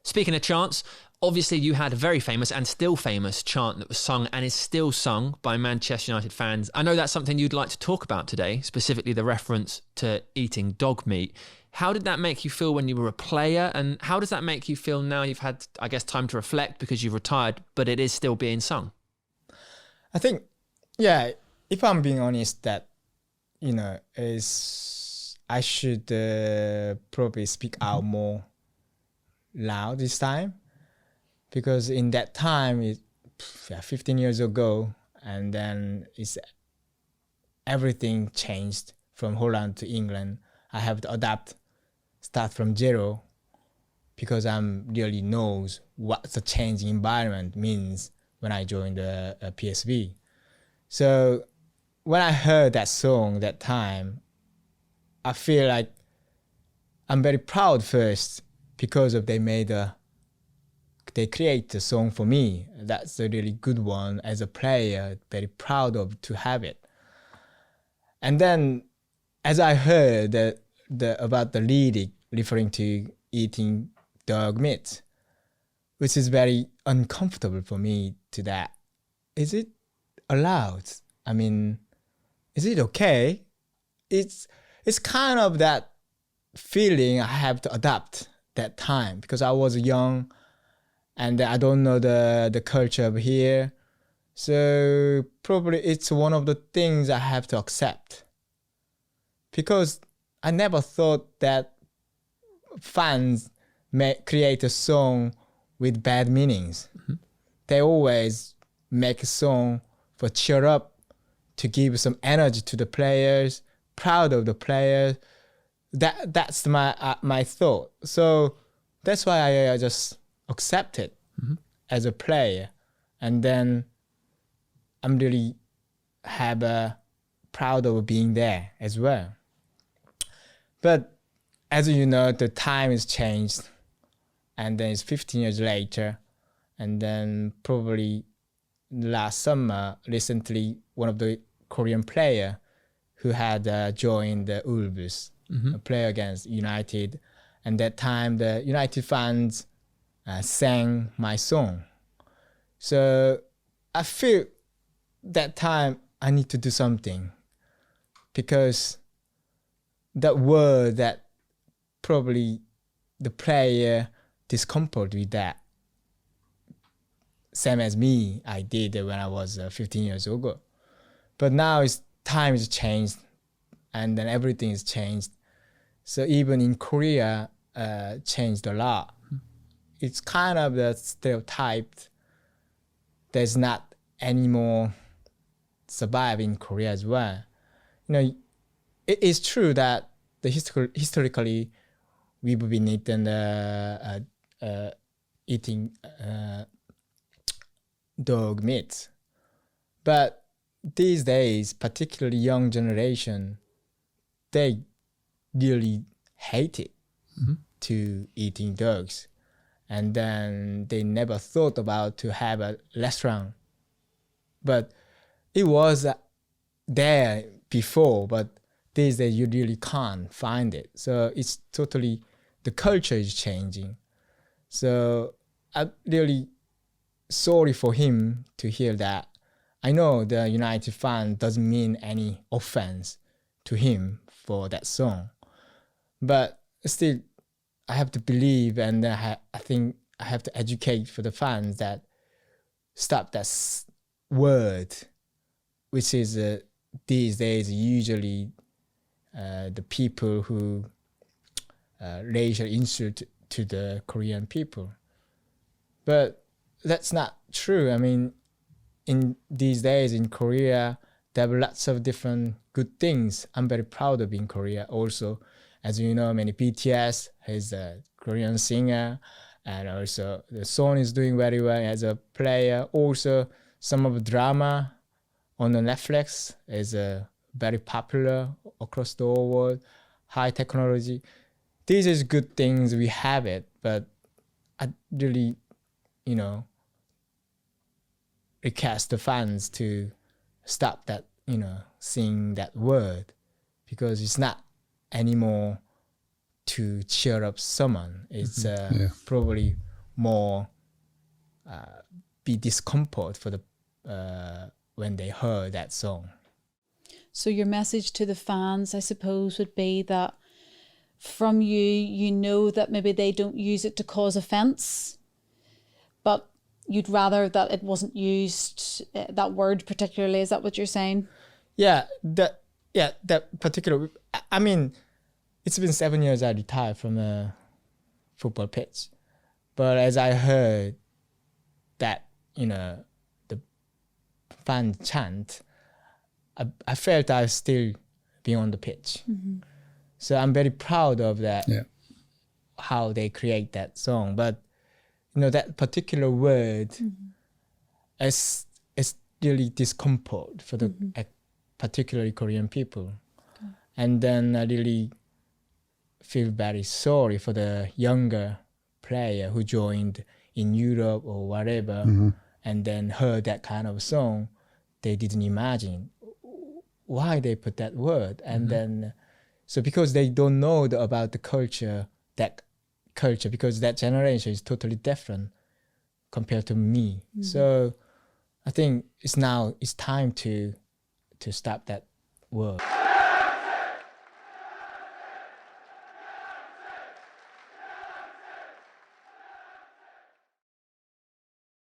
Speaking of chants, obviously you had a very famous and still famous chant that was sung and is still sung by Manchester United fans. I know that's something you'd like to talk about today, specifically the reference to eating dog meat. How did that make you feel when you were a player? And how does that make you feel now you've had, I guess, time to reflect because you've retired, but it is still being sung? I think, yeah, if I'm being honest, that, you know, is I should probably speak out more loud this time. Because in that time, 15 years ago, and then everything changed from Holland to England. I have to adapt, start from zero, because I'm really knows what the changing environment means when I joined the PSV. So when I heard that song that time, I feel like I'm very proud first because of they create a song for me. That's a really good one as a player, very proud of to have it. And then as I heard about the lyric referring to eating dog meat, which is very uncomfortable for me to that. Is it allowed? I mean, is it okay? It's kind of that feeling I have to adapt that time because I was young and I don't know the culture of here. So probably it's one of the things I have to accept. Because I never thought that fans may create a song with bad meanings. Mm-hmm. They always make a song for cheer up, to give some energy to the players, proud of the players. That's my thought. So that's why I just accept it as a player. And then I'm really proud of being there as well. But as you know, the time has changed. And then it's 15 years later. And then probably last summer, recently, one of the Korean player who had joined the Wolves, play against United. And that time, the United fans sang my song. So I feel that time I need to do something, because that word that probably the player discomfort with that, same as me, I did when I was 15 years ago. But now time has changed, and then everything has changed. So even in Korea, changed a lot. It's kind of the stereotype. There's not anymore survive in Korea as well. You know, it is true that historically we've been eating dog meat, but these days, particularly young generation, they really hate it to eating dogs. And then they never thought about to have a restaurant. But it was there before, but these days you really can't find it. So it's totally, the culture is changing. So I'm really sorry for him to hear that. I know the United fan doesn't mean any offense to him for that song. But still, I have to believe, and I think I have to educate for the fans that stop that word, which is these days usually the people who racial insult to the Korean people. But that's not true. I mean, in these days in Korea, there are lots of different good things. I'm very proud of being Korea also. As you know, many BTS is a Korean singer, and also the song is doing very well as a player. Also, some of the drama on the Netflix is very popular across the whole world. High technology. These is good things, we have it, but I really, request the fans to stop that, saying that word, because it's not anymore to cheer up someone. It's probably more be discomfort for the when they heard that song. So your message to the fans, I suppose, would be that from you, you know that maybe they don't use it to cause offence, but you'd rather that it wasn't used, that word particularly. Is that what you're saying? Yeah, that particular. I mean, it's been 7 years I retired from a football pitch, but as I heard that, the fan chant, I felt I was still being on the pitch. Mm-hmm. So I'm very proud of that. Yeah. How they create that song, but that particular word is really discomfort for the particularly Korean people. Okay. And then I really feel very sorry for the younger player who joined in Europe or whatever, and then heard that kind of song. They didn't imagine why they put that word, and then so because they don't know about the culture, because that generation is totally different compared to me. So I think it's time to stop that word.